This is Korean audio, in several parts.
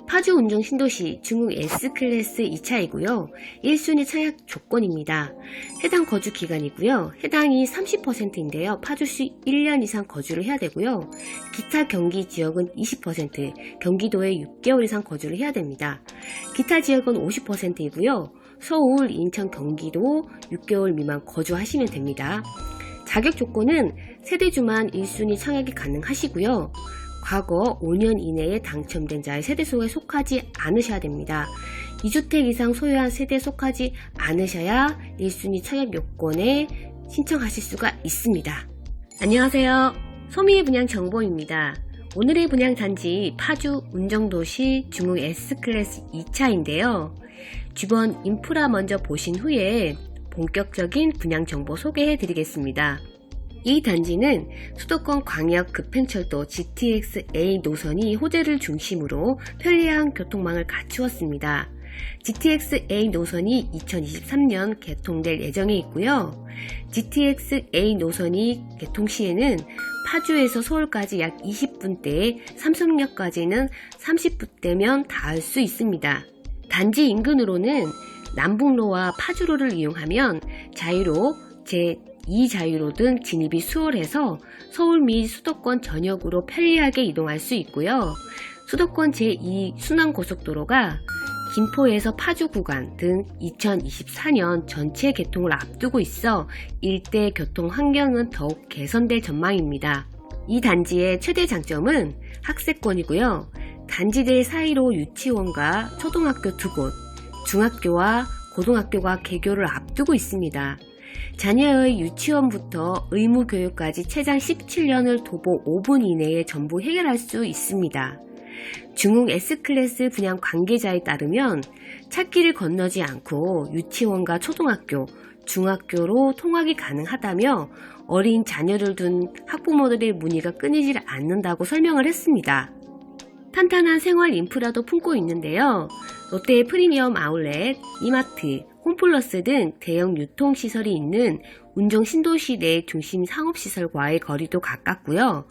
파주 운정 신도시 중흥 S클래스 2차이고요. 1순위 청약 조건입니다. 해당 거주 기간이고요. 해당이 30%인데요. 파주시 1년 이상 거주를 해야 되고요. 기타 경기 지역은 20%, 경기도에 6개월 이상 거주를 해야 됩니다. 기타 지역은 50%이고요. 서울, 인천, 경기도 6개월 미만 거주하시면 됩니다. 자격 조건은 세대주만 1순위 청약이 가능하시고요. 과거 5년 이내에 당첨된 자의 세대수에 속하지 않으셔야 됩니다. 2주택 이상 소유한 세대에 속하지 않으셔야 1순위 청약 요건에 신청하실 수가 있습니다. 안녕하세요. 소미의 분양 정보입니다. 오늘의 분양 단지 파주 운정도시 중흥 S클래스 2차인데요. 주변 인프라 먼저 보신 후에 본격적인 분양 정보 소개해 드리겠습니다. 이 단지는 수도권 광역 급행철도 GTX-A 노선이 호재를 중심으로 편리한 교통망을 갖추었습니다. GTX-A 노선이 2023년 개통될 예정에 있고요. GTX-A 노선이 개통 시에는 파주에서 서울까지 약 20분대에 삼성역까지는 30분대면 닿을 수 있습니다. 단지 인근으로는 남북로와 파주로를 이용하면 자유로 제2자유로 등 진입이 수월해서 서울 및 수도권 전역으로 편리하게 이동할 수 있고요. 수도권 제2 순환고속도로가 김포에서 파주 구간 등 2024년 전체 개통을 앞두고 있어 일대 교통 환경은 더욱 개선될 전망입니다. 이 단지의 최대 장점은 학세권이고요. 단지 내 사이로 유치원과 초등학교 2곳, 중학교와 고등학교가 개교를 앞두고 있습니다. 자녀의 유치원부터 의무교육까지 최장 17년을 도보 5분 이내에 전부 해결할 수 있습니다. 중흥 S클래스 분양 관계자에 따르면 찾기를 건너지 않고 유치원과 초등학교, 중학교로 통학이 가능하다며 어린 자녀를 둔 학부모들의 문의가 끊이질 않는다고 설명을 했습니다. 탄탄한 생활 인프라도 품고 있는데요. 롯데 프리미엄 아울렛, 이마트, 홈플러스 등 대형 유통시설이 있는 운정 신도시 내 중심 상업시설과의 거리도 가깝고요.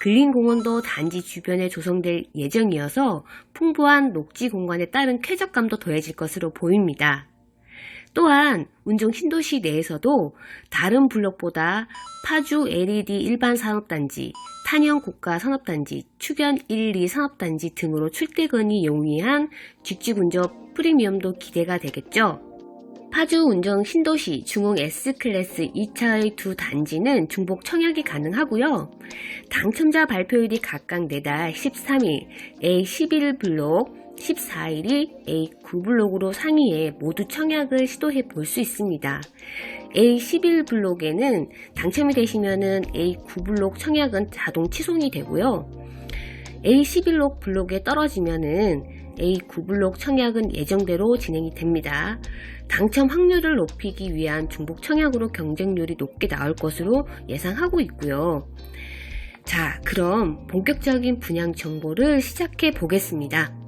근린공원도 단지 주변에 조성될 예정이어서 풍부한 녹지 공간에 따른 쾌적감도 더해질 것으로 보입니다. 또한 운정 신도시 내에서도 다른 블록보다 파주 LED 일반 산업단지, 탄형 고가 산업단지, 축연 1, 2 산업단지 등으로 출퇴근이 용이한 직주근접 프리미엄도 기대가 되겠죠. 파주 운정 신도시 중흥 S클래스 2차의 두 단지는 중복 청약이 가능하고요. 당첨자 발표일이 각각 내달 13일, A11블록, 14일이 A9블록으로 상의해 모두 청약을 시도해 볼 수 있습니다. A11블록에는 당첨이 되시면은 A9블록 청약은 자동 취소이 되고요. A11 블록에 떨어지면은 A9블록 청약은 예정대로 진행이 됩니다. 당첨 확률을 높이기 위한 중복 청약으로 경쟁률이 높게 나올 것으로 예상하고 있고요. 자, 그럼 본격적인 분양 정보를 시작해 보겠습니다.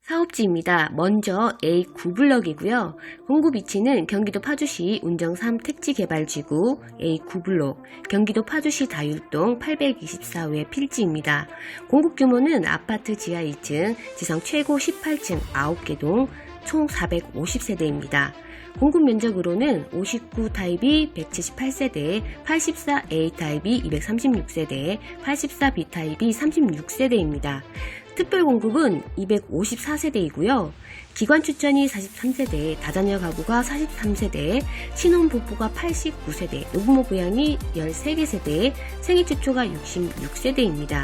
사업지입니다. 먼저 A9블럭이고요. 공급 위치는 경기도 파주시 운정 3 택지개발지구 A9블록, 경기도 파주시 다율동 824회 필지입니다. 공급 규모는 아파트 지하 2층, 지상 최고 18층 9개 동, 총 450세대입니다. 공급 면적으로는 59 타입이 178세대, 84A 타입이 236세대, 84B 타입이 36세대입니다. 특별 공급은 254세대이고요. 기관 추천이 43세대, 다자녀 가구가 43세대, 신혼부부가 89세대, 노부모 부양이 13개 세대, 생애 최초가 66세대입니다.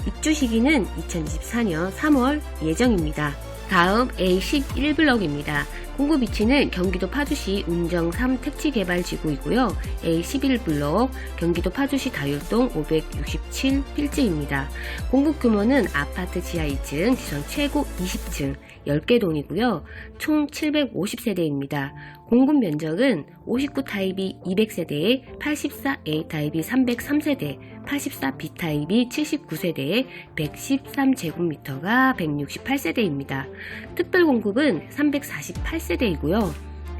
입주 시기는 2024년 3월 예정입니다. 다음 A11블럭입니다. 공급 위치는 경기도 파주시 운정 3 택지개발지구이고요. A11블럭, 경기도 파주시 다율동 567 필지입니다. 공급 규모는 아파트 지하 2층, 지상 최고 20층, 10개 동이고요. 총 750세대입니다. 공급 면적은 59 타입이 200세대에 84A 타입이 303세대, 84B 타입이 79세대에 113제곱미터가 168세대입니다. 특별 공급은 348세대이고요.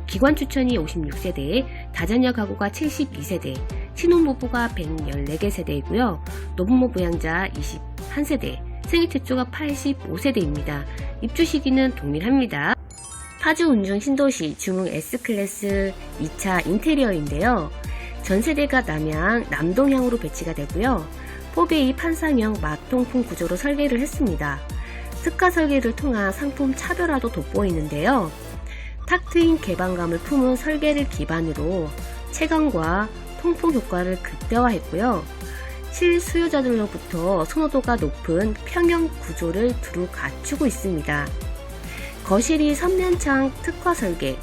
기관 추천이 56세대, 다자녀 가구가 72세대, 신혼부부가 114개 세대이고요. 노부모 부양자 21세대, 생애 최초가 85세대입니다. 입주 시기는 동일합니다. 파주 운중 신도시 중흥 S클래스 2차 인테리어인데요. 전세대가 남향, 남동향으로 배치가 되고요. 포베이 판상형 마통풍 구조로 설계를 했습니다. 특화 설계를 통한 상품 차별화도 돋보이는데요. 탁 트인 개방감을 품은 설계를 기반으로 채광과 통풍 효과를 극대화했고요. 실수요자들로부터 선호도가 높은 평형 구조를 두루 갖추고 있습니다. 거실이 3면창 특화 설계,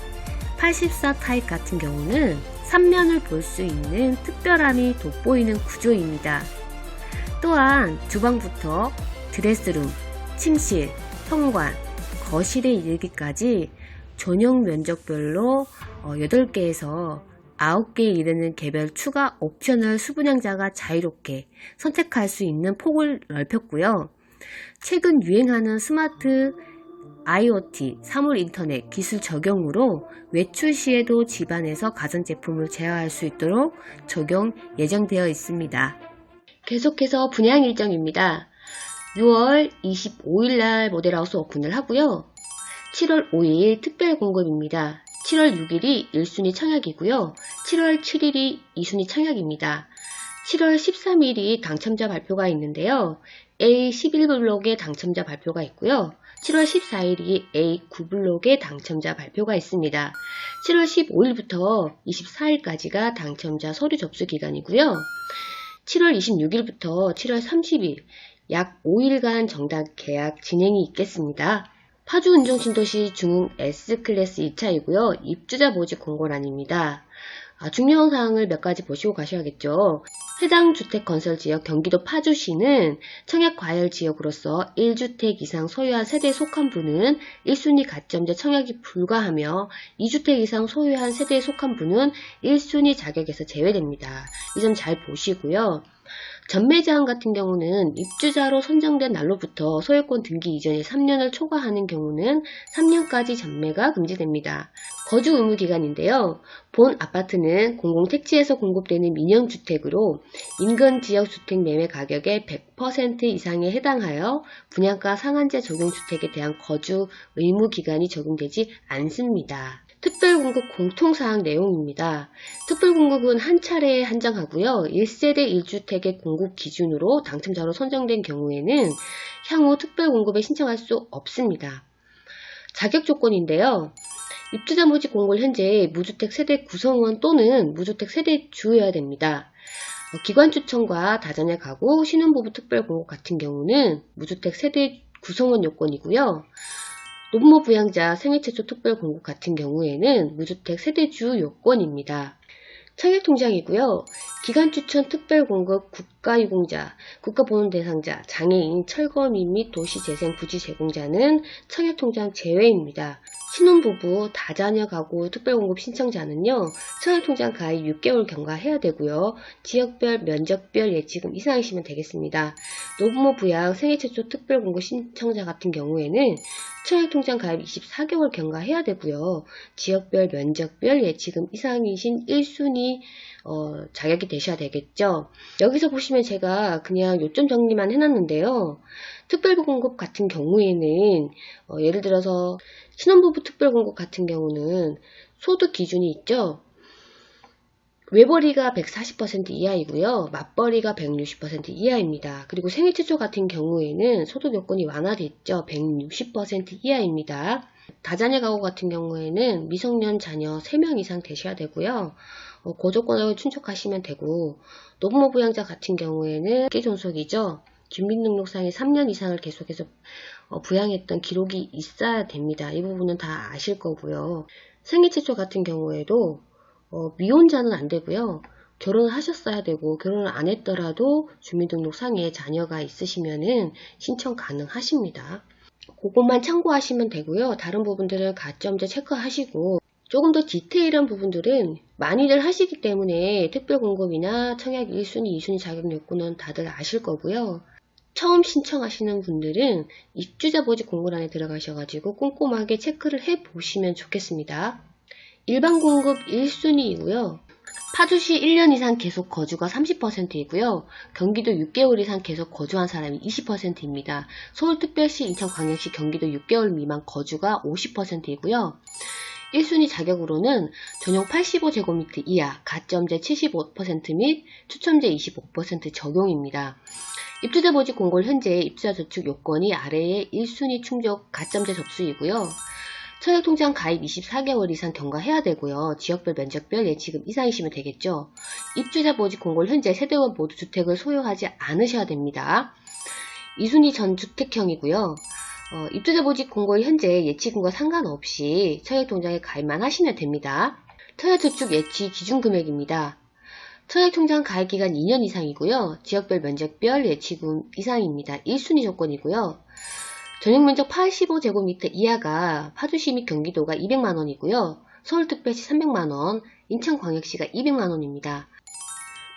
84 타입 같은 경우는 3면을 볼 수 있는 특별함이 돋보이는 구조입니다. 또한 주방부터 드레스룸, 침실, 현관, 거실에 이르기까지 전용 면적별로 8개에서 9개에 이르는 개별 추가 옵셔널 수분양자가 자유롭게 선택할 수 있는 폭을 넓혔고요. 최근 유행하는 스마트 IoT, 사물 인터넷 기술 적용으로 외출 시에도 집안에서 가전제품을 제어할 수 있도록 적용 예정되어 있습니다. 계속해서 분양 일정입니다. 6월 25일 날 모델하우스 오픈을 하고요. 7월 5일 특별 공급입니다. 7월 6일이 1순위 청약이고요. 7월 7일이 2순위 청약입니다. 7월 13일이 당첨자 발표가 있는데요. A11블록의 당첨자 발표가 있고요. 7월 14일이 A9블록의 당첨자 발표가 있습니다. 7월 15일부터 24일까지가 당첨자 서류 접수 기간이고요. 7월 26일부터 7월 30일 약 5일간 정답 계약 진행이 있겠습니다. 파주 운정 신도시 중흥 S클래스 2차이고요. 입주자 모집 공고란입니다. 중요한 사항을 몇 가지 보시고 가셔야겠죠. 해당 주택건설지역 경기도 파주시는 청약과열지역으로서 1주택 이상 소유한 세대에 속한 분은 1순위 가점제 청약이 불가하며 2주택 이상 소유한 세대에 속한 분은 1순위 자격에서 제외됩니다. 이 점 잘 보시고요. 전매제한 같은 경우는 입주자로 선정된 날로부터 소유권 등기 이전에 3년을 초과하는 경우는 3년까지 전매가 금지됩니다. 거주 의무 기간인데요. 본 아파트는 공공택지에서 공급되는 민영주택으로 인근 지역주택 매매 가격의 100% 이상에 해당하여 분양가 상한제 적용주택에 대한 거주 의무 기간이 적용되지 않습니다. 특별공급 공통사항 내용입니다. 특별공급은 한 차례에 한정하고요. 1세대 1주택의 공급 기준으로 당첨자로 선정된 경우에는 향후 특별공급에 신청할 수 없습니다. 자격 조건인데요. 입주자 모집 공고를 현재 무주택 세대 구성원 또는 무주택 세대주여야 됩니다. 기관 추천과 다자녀 가구, 신혼부부 특별공급 같은 경우는 무주택 세대 구성원 요건이고요. 노부모 부양자 생애 최초 특별공급 같은 경우에는 무주택 세대주 요건입니다. 청약통장이고요. 기간 추천 특별공급 국가유공자, 국가보훈 대상자, 장애인, 철거민 및 도시재생 부지 제공자는 청약통장 제외입니다. 신혼부부, 다자녀 가구 특별공급 신청자는요. 청약통장 가입 6개월 경과해야 되고요. 지역별, 면적별 예치금 이상이시면 되겠습니다. 노부모 부양 생애 최초 특별공급 신청자 같은 경우에는 청약통장 가입 24개월 경과해야 되고요. 지역별, 면적별 예치금 이상이신 1순위 자격이 되셔야 되겠죠. 여기서 보시면 제가 그냥 요점 정리만 해놨는데요. 특별공급 같은 경우에는 예를 들어서 신혼부부 특별공급 같은 경우는 소득 기준이 있죠. 외벌이가 140% 이하이고요. 맞벌이가 160% 이하입니다. 그리고 생애 최초 같은 경우에는 소득 요건이 완화됐죠. 160% 이하입니다. 다자녀 가구 같은 경우에는 미성년 자녀 3명 이상 되셔야 되고요. 고조건을 충족하시면 되고, 노부모 부양자 같은 경우에는 기존속이죠. 주민등록상에 3년 이상을 계속해서 부양했던 기록이 있어야 됩니다. 이 부분은 다 아실 거고요. 생애 최초 같은 경우에도 미혼자는 안 되고요. 결혼을 하셨어야 되고, 결혼을 안 했더라도 주민등록상에 자녀가 있으시면은 신청 가능하십니다. 그것만 참고하시면 되고요. 다른 부분들은 가점제 체크하시고, 조금 더 디테일한 부분들은 많이들 하시기 때문에 특별공급이나 청약 1순위, 2순위 자격 요건은 다들 아실 거고요. 처음 신청하시는 분들은 입주자 모집 공고란에 들어가셔가지고 꼼꼼하게 체크를 해보시면 좋겠습니다. 일반 공급 1순위이고요. 파주시 1년 이상 계속 거주가 30%이고요. 경기도 6개월 이상 계속 거주한 사람이 20%입니다. 서울특별시, 인천광역시, 경기도 6개월 미만 거주가 50%이고요. 1순위 자격으로는 전용 85제곱미터 이하, 가점제 75% 및 추첨제 25% 적용입니다. 입주자 모집 공고를 현재 입주자 저축 요건이 아래의 1순위 충족 가점제 접수이고요. 청약통장 가입 24개월 이상 경과해야 되고요. 지역별 면적별 예치금 이상이시면 되겠죠. 입주자 모집 공고를 현재 세대원 모두 주택을 소유하지 않으셔야 됩니다. 2순위 전주택형이고요. 입주자 모집 공고를 현재 예치금과 상관없이 청약통장에 가입만 하시면 됩니다. 청약저축 예치 기준 금액입니다. 청약통장 가입기간 2년 이상이고요. 지역별 면적별 예치금 이상입니다. 1순위 조건이고요. 전용면적 85제곱미터 이하가 파주시 및 경기도가 200만원이고요. 서울특별시 300만원, 인천광역시가 200만원입니다.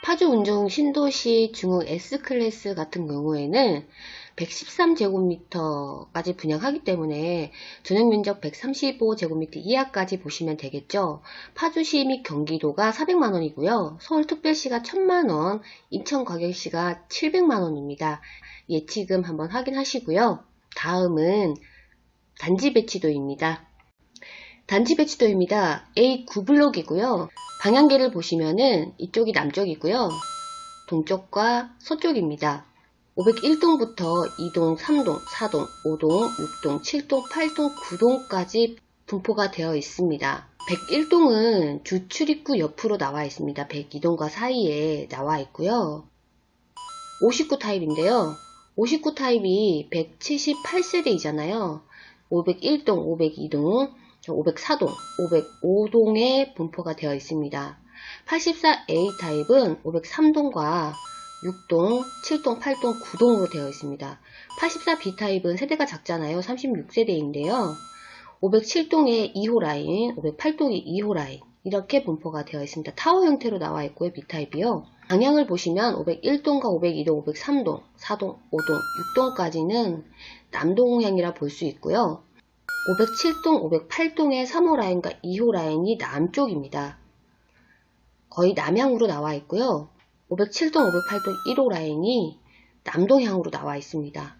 파주 운종 신도시 중흥 S클래스 같은 경우에는 113제곱미터까지 분양하기 때문에 전용면적 135제곱미터 이하까지 보시면 되겠죠. 파주시 및 경기도가 400만원이고요. 서울특별시가 1000만원, 인천광역시가 700만원입니다. 예치금 한번 확인하시고요. 다음은 단지 배치도입니다. 단지 배치도입니다. A9블록이고요. 방향계를 보시면은 이쪽이 남쪽이고요. 동쪽과 서쪽입니다. 501동부터 2동, 3동, 4동, 5동, 6동, 7동, 8동, 9동까지 분포가 되어 있습니다. 101동은 주 출입구 옆으로 나와 있습니다. 102동과 사이에 나와 있고요. 59 타입인데요. 59 타입이 178세대이잖아요. 501동, 502동, 504동, 505동에 분포가 되어 있습니다. 84A 타입은 503동과 6동, 7동, 8동, 9동으로 되어 있습니다. 84B 타입은 세대가 작잖아요. 36세대인데요. 507동에 2호 라인, 508동에 2호 라인 이렇게 분포가 되어 있습니다. 타워 형태로 나와 있고요. B타입이요. 방향을 보시면 501동과 502동, 503동, 4동, 5동, 6동까지는 남동향이라 볼 수 있고요. 507동, 508동의 3호 라인과 2호 라인이 남쪽입니다. 거의 남향으로 나와 있고요. 507동, 508동 1호 라인이 남동향으로 나와 있습니다.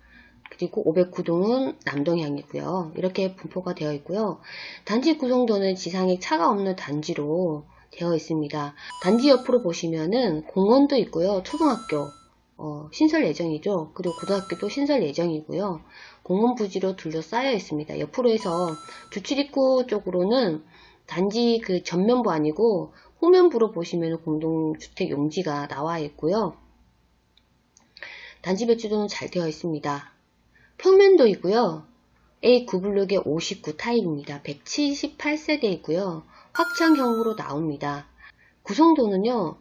그리고 509동은 남동향이고요. 이렇게 분포가 되어 있고요. 단지 구성도는 지상에 차가 없는 단지로 되어 있습니다. 단지 옆으로 보시면은 공원도 있고요. 초등학교 신설 예정이죠. 그리고 고등학교도 신설 예정이고요. 공원 부지로 둘러싸여 있습니다. 옆으로 해서 주출입구 쪽으로는 단지 그 전면부 아니고 후면부로 보시면 공동주택 용지가 나와 있고요. 단지 배치도는 잘 되어 있습니다. 평면도 있고요. A9블록의 59 타입입니다. 178세대이고요. 확장형으로 나옵니다. 구성도는요.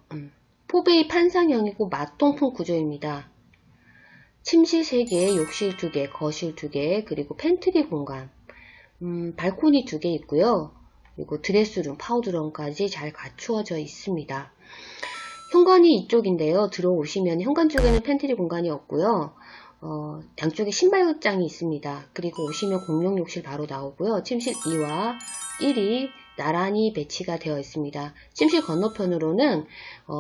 포베이 판상형이고 맞동풍 구조입니다. 침실 3개, 욕실 2개, 거실 2개, 그리고 팬트리 공간, 발코니 2개 있고요. 그리고 드레스룸, 파우더룸까지 잘 갖추어져 있습니다. 현관이 이쪽인데요. 들어오시면 현관 쪽에는 팬트리 공간이 없고요. 양쪽에 신발장이 있습니다. 그리고 오시면 공용 욕실 바로 나오고요. 침실 2와 1이 나란히 배치가 되어 있습니다. 침실 건너편으로는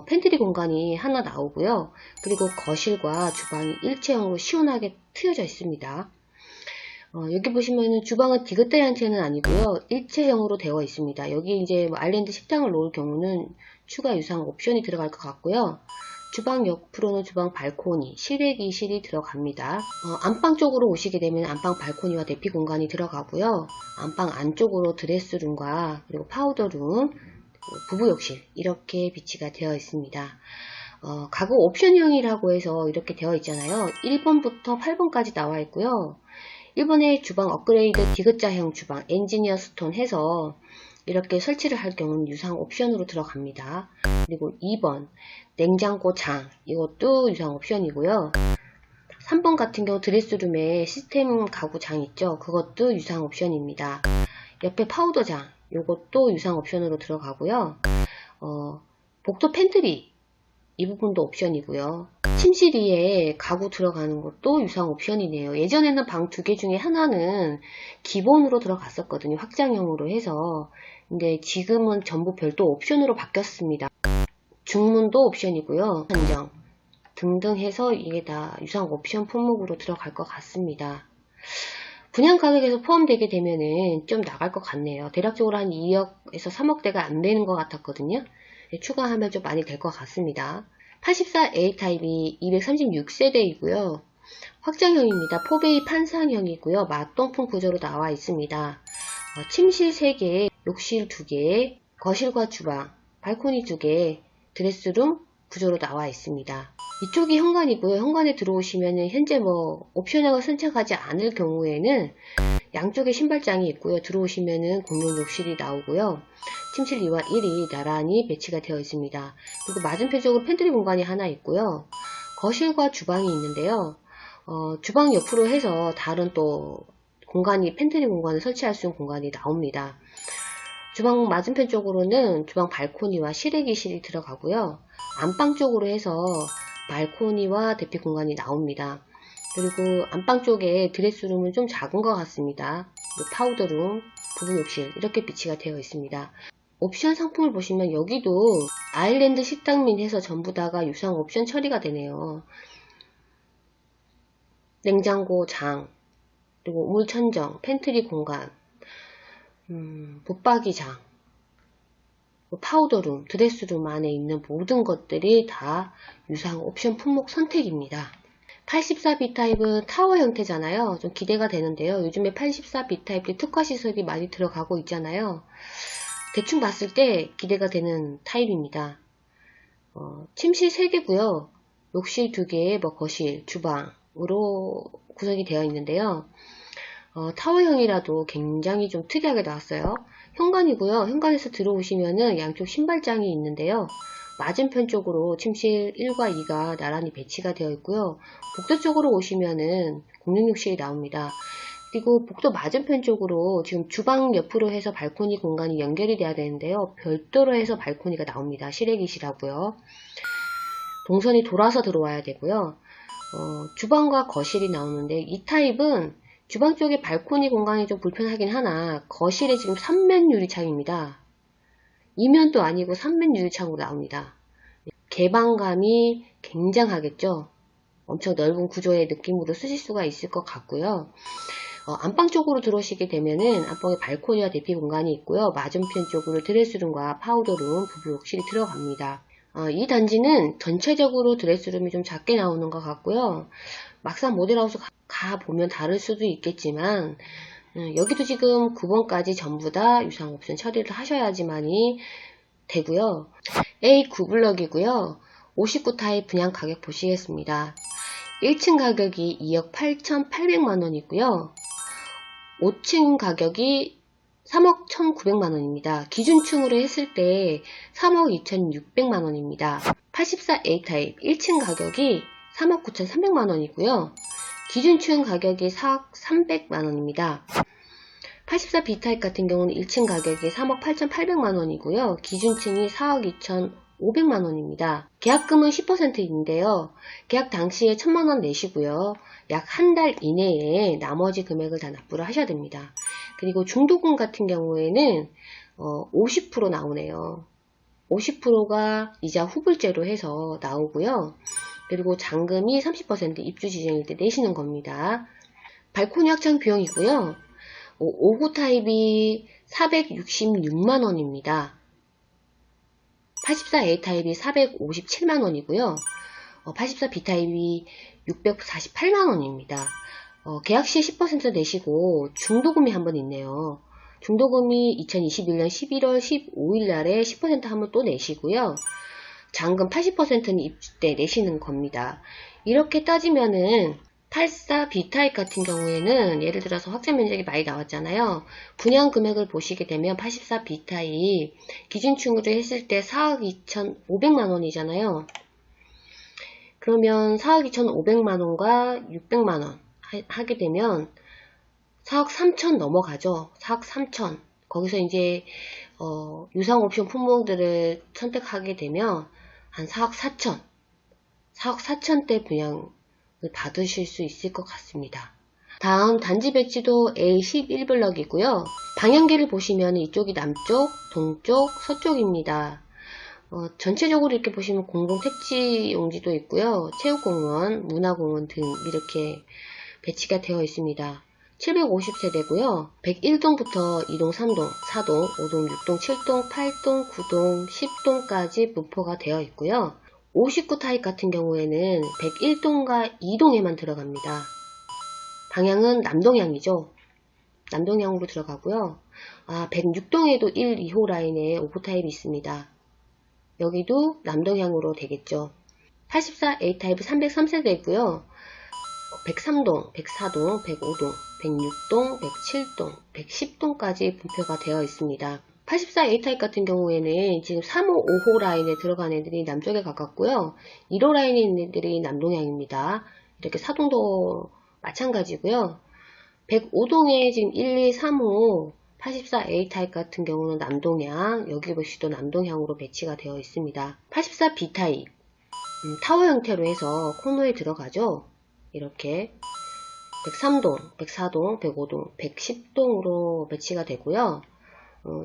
팬트리 공간이 하나 나오고요. 그리고 거실과 주방이 일체형으로 시원하게 트여져 있습니다. 여기 보시면은 주방은 디귿자리 형태는 아니고요. 일체형으로 되어 있습니다. 여기 이제 아일랜드 식당을 놓을 경우는 추가 유상 옵션이 들어갈 것 같고요. 주방 옆으로는 주방 발코니, 실외기실이 들어갑니다. 안방 쪽으로 오시게 되면 안방 발코니와 대피 공간이 들어가고요. 안방 안쪽으로 드레스룸과 그리고 파우더룸, 부부욕실 이렇게 비치가 되어 있습니다. 가구 옵션형이라고 해서 이렇게 되어 있잖아요. 1번부터 8번까지 나와 있고요. 1번에 주방 업그레이드 디귿자형 주방 엔지니어 스톤 해서 이렇게 설치를 할 경우는 유상 옵션으로 들어갑니다. 그리고 2번 냉장고 장 이것도 유상 옵션이고요. 3번 같은 경우 드레스룸에 시스템 가구 장 있죠. 그것도 유상 옵션입니다. 옆에 파우더 장 이것도 유상 옵션으로 들어가고요. 복도 팬트리 이 부분도 옵션이고요. 침실 위에 가구 들어가는 것도 유상 옵션이네요. 예전에는 방 2개 중에 하나는 기본으로 들어갔었거든요. 확장형으로 해서. 근데 지금은 전부 별도 옵션으로 바뀌었습니다. 중문도 옵션이고요. 한정 등등 해서 이게 다 유상 옵션 품목으로 들어갈 것 같습니다. 분양 가격에서 포함되게 되면은 좀 나갈 것 같네요. 대략적으로 한 2억에서 3억대가 안 되는 것 같았거든요. 추가하면 좀 많이 될 것 같습니다. 84A 타입이 236세대이고요. 확장형입니다. 포베이 판상형이고요. 맞동풍 구조로 나와 있습니다. 침실 3개, 욕실 2개, 거실과 주방, 발코니 2개, 드레스룸 구조로 나와 있습니다. 이쪽이 현관이고요. 현관에 들어오시면은 현재 옵션형을 선택하지 않을 경우에는 양쪽에 신발장이 있고요. 들어오시면은 공용 욕실이 나오고요. 침실 2와 1이 나란히 배치가 되어 있습니다. 그리고 맞은편 쪽으로 팬트리 공간이 하나 있고요. 거실과 주방이 있는데요. 주방 옆으로 해서 다른 또 공간이 팬트리 공간을 설치할 수 있는 공간이 나옵니다. 주방 맞은편 쪽으로는 주방 발코니와 실외기실이 들어가고요. 안방 쪽으로 해서 발코니와 대피 공간이 나옵니다. 그리고 안방 쪽에 드레스룸은 좀 작은 것 같습니다. 파우더룸, 부부욕실 이렇게 비치가 되어 있습니다. 옵션 상품을 보시면 여기도 아일랜드 식당 및 해서 전부 다가 유상 옵션 처리가 되네요. 냉장고 장, 그리고 우물천정, 팬트리 공간, 붙박이장, 파우더룸, 드레스룸 안에 있는 모든 것들이 다 유상 옵션 품목 선택입니다. 84B 타입은 타워 형태잖아요. 좀 기대가 되는데요. 요즘에 84B 타입 특화 시설이 많이 들어가고 있잖아요. 대충 봤을 때 기대가 되는 타입입니다. 침실 3개고요. 욕실 2개, 거실, 주방으로 구성이 되어 있는데요. 타워형이라도 굉장히 좀 특이하게 나왔어요. 현관이고요. 현관에서 들어오시면은 양쪽 신발장이 있는데요. 맞은편 쪽으로 침실 1과 2가 나란히 배치가 되어 있고요. 복도 쪽으로 오시면은 공용욕실이 나옵니다. 그리고 복도 맞은편 쪽으로 지금 주방 옆으로 해서 발코니 공간이 연결이 돼야 되는데요. 별도로 해서 발코니가 나옵니다. 실외기실하고요. 동선이 돌아서 들어와야 되고요. 주방과 거실이 나오는데 이 타입은 주방 쪽에 발코니 공간이 좀 불편하긴 하나 거실에 지금 3면 유리창입니다. 2면도 아니고 3면 유리창으로 나옵니다. 개방감이 굉장하겠죠. 엄청 넓은 구조의 느낌으로 쓰실 수가 있을 것 같고요. 안방 쪽으로 들어오시게 되면은 안방에 발코니와 대피 공간이 있고요. 맞은편 쪽으로 드레스룸과 파우더룸, 부부욕실이 들어갑니다. 이 단지는 전체적으로 드레스룸이 좀 작게 나오는 것 같고요. 막상 모델하우스 가보면 다를 수도 있겠지만 여기도 지금 9번까지 전부 다 유상 옵션 처리를 하셔야지만이 되고요. A9블럭이고요. 59 타입 분양 가격 보시겠습니다. 1층 가격이 2억 8,800만원이고요. 5층 가격이 3억 1,900만원입니다. 기준층으로 했을 때 3억 2,600만원입니다. 84A 타입 1층 가격이 3억 9,300만원이고요. 기준층 가격이 4억 300만원입니다. 84B 타입 같은 경우는 1층 가격이 3억 8,800만원이고요. 기준층이 4억 2,500만원입니다. 계약금은 10%인데요. 계약 당시에 1,000만원 내시고요. 약 한 달 이내에 나머지 금액을 다 납부를 하셔야 됩니다. 그리고 중도금 같은 경우에는 50% 나오네요. 50%가 이자 후불제로 해서 나오고요. 그리고 잔금이 30% 입주 지정일 때 내시는 겁니다. 발코니 확장 비용이고요. 59 타입이 466만원입니다. 84A 타입이 457만원이고요. 84B 타입이 648만원입니다. 계약 시에 10% 내시고 중도금이 한 번 있네요. 중도금이 2021년 11월 15일 날에 10% 한 번 또 내시고요. 잔금 80%는 입주 때 내시는 겁니다. 이렇게 따지면은 84B 타입 같은 경우에는 예를 들어서 확장 면적이 많이 나왔잖아요. 분양 금액을 보시게 되면 84B 타입 기준층으로 했을 때 4억 2,500만원이잖아요. 그러면 4억 2,500만원과 600만원 하게 되면 4억 3천 넘어가죠. 4억 3천. 거기서 이제 유상 옵션 품목들을 선택하게 되면 한 4억 4천. 4억 4천대 분양을 받으실 수 있을 것 같습니다. 다음 단지 배치도 A11블럭이고요. 방향계를 보시면 이쪽이 남쪽, 동쪽, 서쪽입니다. 전체적으로 이렇게 보시면 공동택지 용지도 있고요. 체육공원, 문화공원 등 이렇게 배치가 되어 있습니다. 750세대고요. 101동부터 2동, 3동, 4동, 5동, 6동, 7동, 8동, 9동, 10동까지 분포가 되어 있고요. 59 타입 같은 경우에는 101동과 2동에만 들어갑니다. 방향은 남동향이죠. 남동향으로 들어가고요. 106동에도 1, 2호 라인에 오프 타입이 있습니다. 여기도 남동향으로 되겠죠. 84 A 타입은 303세대이고요. 103동, 104동, 105동, 106동, 107동, 110동까지 분표가 되어 있습니다. 84 A타입 같은 경우에는 지금 3호, 5호 라인에 들어간 애들이 남쪽에 가깝고요. 1호 라인에 있는 애들이 남동향입니다. 이렇게 4동도 마찬가지고요. 105동에 지금 1, 2, 3호 84 A타입 같은 경우는 남동향, 여기 보시도 남동향으로 배치가 되어 있습니다. 84 B타입, 타워 형태로 해서 코너에 들어가죠. 이렇게 103동, 104동, 105동, 110동으로 배치가 되고요.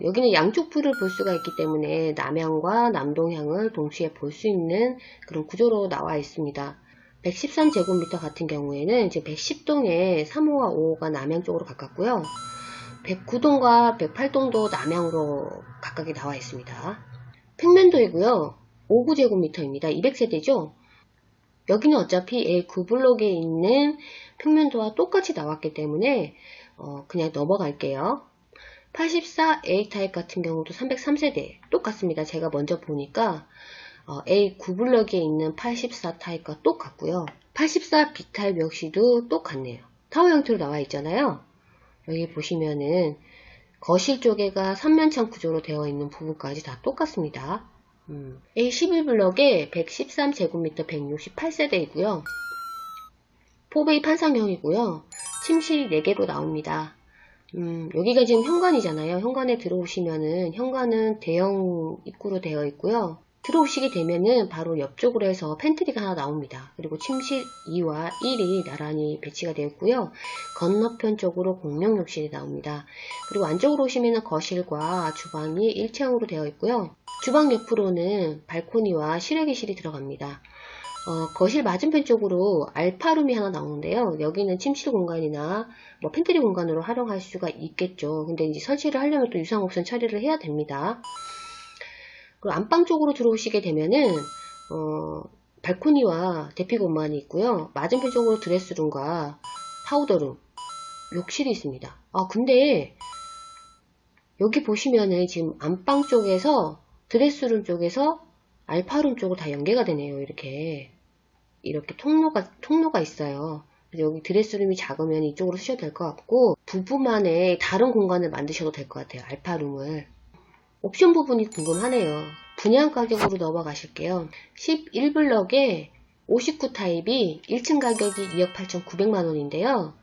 여기는 양쪽 불을 볼 수가 있기 때문에 남향과 남동향을 동시에 볼 수 있는 그런 구조로 나와 있습니다. 113제곱미터 같은 경우에는 이제 110동에 3호와 5호가 남향 쪽으로 가깝고요. 109동과 108동도 남향으로 각각이 나와 있습니다. 평면도이고요. 59제곱미터입니다. 200세대죠. 여기는 어차피 A9블록에 있는 평면도와 똑같이 나왔기 때문에 그냥 넘어갈게요. 84 A타입 같은 경우도 303세대 똑같습니다. 제가 먼저 보니까 A9블럭에 있는 84 타입과 똑같고요. 84 B타입 역시도 똑같네요. 타워 형태로 나와 있잖아요. 여기 보시면은 거실 쪽에가 3면창 구조로 되어 있는 부분까지 다 똑같습니다. A11블럭에 113제곱미터 168세대이고요. 4베이 판상형이고요. 침실이 4개로 나옵니다. 여기가 지금 현관이잖아요. 현관에 들어오시면은 현관은 대형 입구로 되어 있고요. 들어오시게 되면은 바로 옆쪽으로 해서 팬트리가 하나 나옵니다. 그리고 침실 2와 1이 나란히 배치가 되어 있고요. 건너편 쪽으로 공용 욕실이 나옵니다. 그리고 안쪽으로 오시면은 거실과 주방이 일체형으로 되어 있고요. 주방 옆으로는 발코니와 실외기실이 들어갑니다. 거실 맞은편 쪽으로 알파룸이 하나 나오는데요. 여기는 침실 공간이나 팬트리 공간으로 활용할 수가 있겠죠. 근데 이제 설치를 하려면 또 유상옵션 처리를 해야 됩니다. 그리고 안방 쪽으로 들어오시게 되면은 발코니와 대피 공간이 있고요. 맞은편 쪽으로 드레스룸과 파우더룸, 욕실이 있습니다. 근데 여기 보시면은 지금 안방 쪽에서 드레스룸 쪽에서 알파룸 쪽으로 다 연계가 되네요. 이렇게 통로가 있어요. 그래서 여기 드레스룸이 작으면 이쪽으로 쓰셔도 될 것 같고, 부부만의 다른 공간을 만드셔도 될 것 같아요. 알파룸을. 옵션 부분이 궁금하네요. 분양 가격으로 넘어가실게요. 11블럭에 59 타입이 1층 가격이 2억 8,900만원인데요.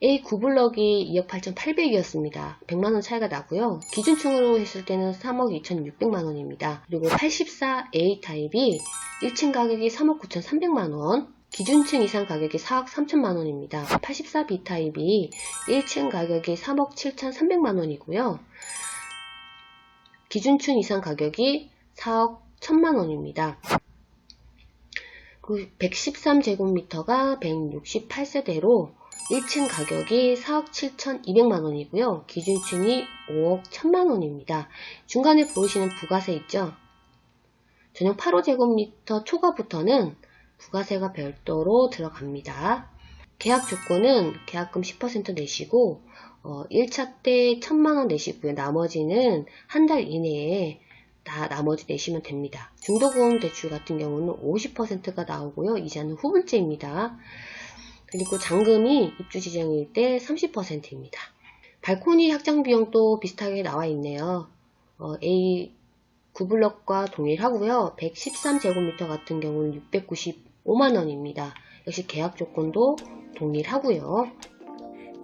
A9블럭이 2억 8,800이었습니다. 100만원 차이가 나고요. 기준층으로 했을 때는 3억 2,600만원입니다. 그리고 84 A 타입이 1층 가격이 3억 9,300만원, 기준층 이상 가격이 4억 3천만원입니다. 84 B 타입이 1층 가격이 3억 7,300만원이고요. 기준층 이상 가격이 4억 1천만원입니다. 113제곱미터가 168세대로 1층 가격이 4억 7,200만원이고요. 기준층이 5억 1천만원입니다. 중간에 보이시는 부가세 있죠? 전용 8호제곱미터 초과부터는 부가세가 별도로 들어갑니다. 계약 조건은 계약금 10% 내시고 1차 때 1,000만원 내시고요. 나머지는 한 달 이내에 다 나머지 내시면 됩니다. 중도금 대출 같은 경우는 50%가 나오고요. 이자는 후불제입니다. 그리고 잔금이 입주 지정일 때 30%입니다. 발코니 확장 비용도 비슷하게 나와 있네요. A9블럭과 동일하고요. 113제곱미터 같은 경우는 695만원입니다. 역시 계약 조건도 동일하고요.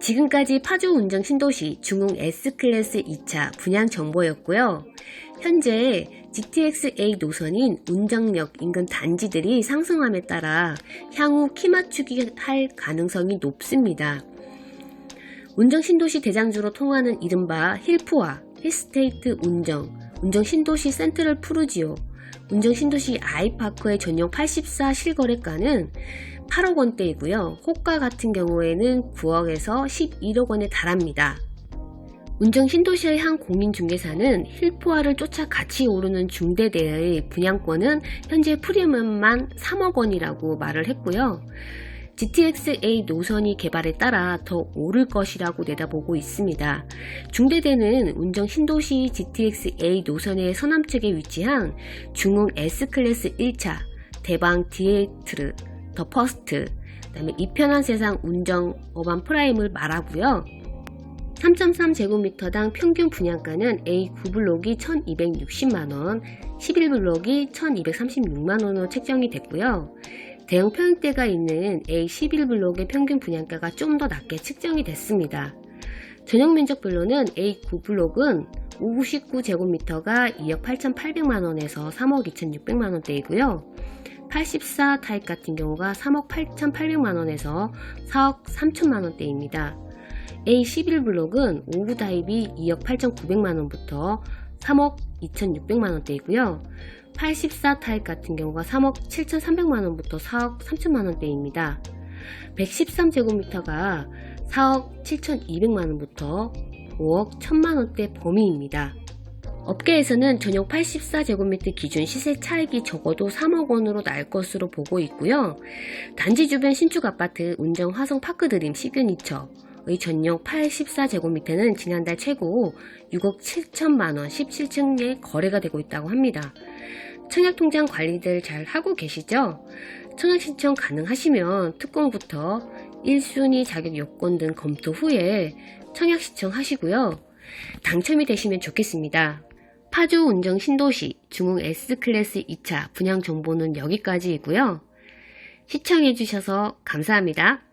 지금까지 파주 운정 신도시 중흥 S클래스 2차 분양 정보였고요. 현재 GTX-A 노선인 운정역 인근 단지들이 상승함에 따라 향후 키 맞추기 할 가능성이 높습니다. 운정 신도시 대장주로 통하는 이른바 힐프와 힐스테이트 운정, 운정 신도시 센트럴 푸르지오, 운정 신도시 아이파크의 전용 84 실거래가는 8억 원대이고요. 호가 같은 경우에는 9억에서 11억 원에 달합니다. 운정 신도시의 한 공인중개사는 힐포화를 쫓아 같이 오르는 중대대의 분양권은 현재 프리미엄만 3억 원이라고 말을 했고요. GTX-A 노선이 개발에 따라 더 오를 것이라고 내다보고 있습니다. 중대대는 운정 신도시 GTX-A 노선의 서남측에 위치한 중흥 S클래스 1차, 대방 디에이트르, 더 퍼스트, 그다음에 이편한 세상 운정 어반 프라임을 말하고요. 3.3제곱미터당 평균 분양가는 A9블록이 1260만원, 11블록이 1236만원으로 책정이 됐고요. 대형 평형대가 있는 A11블록의 평균 분양가가 좀 더 낮게 책정이 됐습니다. 전용 면적별로는 A9블록은 59제곱미터가 2억 8,800만원에서 3억 2,600만원대이고요. 84 타입 같은 경우가 3억 8,800만원에서 4억 3천만원대입니다. A11블록은 5구 타입이 2억 8,900만원부터 3억 2,600만원대이고요. 84 타입 같은 경우가 3억 7,300만원부터 4억 3천만원대입니다. 113제곱미터가 4억 7,200만원부터 5억 1,000만원대 범위입니다. 업계에서는 전용 84제곱미터 기준 시세 차익이 적어도 3억 원으로 날 것으로 보고 있고요. 단지 주변 신축 아파트 운정 화성 파크드림 시그니처의 전용 84제곱미터는 지난달 최고 6억 7천만원 17층에 거래가 되고 있다고 합니다. 청약통장 관리들 잘 하고 계시죠? 청약 신청 가능하시면 특공부터 1순위 자격 요건 등 검토 후에 청약 신청하시고요. 당첨이 되시면 좋겠습니다. 파주 운정 신도시 중흥 S클래스 2차 분양 정보는 여기까지이고요. 시청해주셔서 감사합니다.